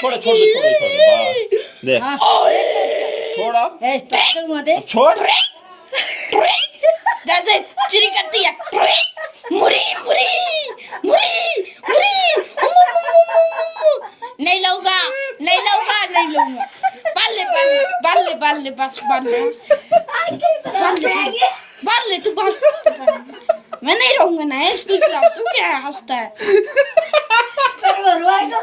छोड़ छोड़ दे छोड़ दे दे छोड़ अब छोड़ जैसे चिरी करती है मुरी मुरी मुरी मुरी नहीं लूंगा नहीं लूंगा नहीं लूंगा बाले बाले बाले बाले बस बाले बाले तू बाल मैं नहीं रहूंगा ना इसलिए तू क्या हंसता है